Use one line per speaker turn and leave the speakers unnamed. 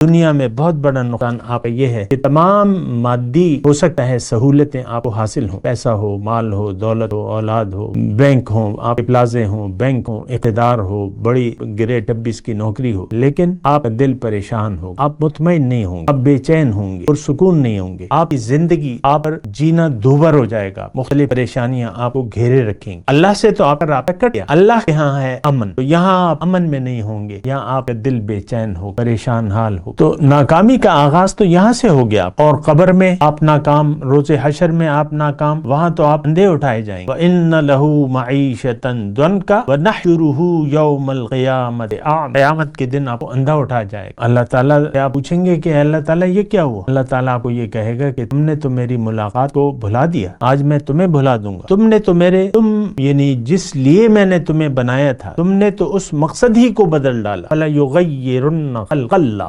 दुनिया में बहुत बड़ा नुकसान आपका ये है कि तमाम मादी हो सकता है सहूलतें आपको हासिल हो, पैसा हो, माल हो, दौलत हो, औलाद हो, बैंक हो, आपके प्लाजे हो, बैंक हो, इक़्तिदार हो, बड़ी ग्रेड 26 की नौकरी हो, लेकिन आपका दिल परेशान हो, आप मुतमईन नहीं होंगे, आप बेचैन होंगे और सुकून नहीं होंगे। आपकी जिंदगी आप पर जीना दूभर हो जाएगा, मुख्तलिफ परेशानियां आपको घेरे रखेंगी। अल्लाह से तो आपका राब्ता कट गया, अल्लाह के यहाँ है अमन, तो यहाँ आप अमन में नहीं होंगे, यहाँ आपका दिल बेचैन हो, परेशान हाल हो। तो नाकामी का आगाज तो यहाँ से हो गया, और कब्र में आप नाकाम, रोज़े हशर में आप नाकाम, वहां तो आप अंधे उठाए जाएंगे। व इन्न लहू मईशतन दंका व नहशुरुहु यौमल क़ियामत आम, क़यामत के दिन आपको अंधा उठाया जाएगा। अल्लाह ताला आप पूछेंगे कि अल्लाह ताला ये क्या हुआ? अल्लाह ताला आपको ये कहेगा कि तुमने तो मेरी मुलाकात को भुला दिया, आज मैं तुम्हें भुला दूंगा। तुम यानी जिस लिए मैंने तुम्हें बनाया था, तुमने तो उस मकसद ही को बदल डाला। फला युग़य्यिरुन्न ख़ल्क़ल्लाह,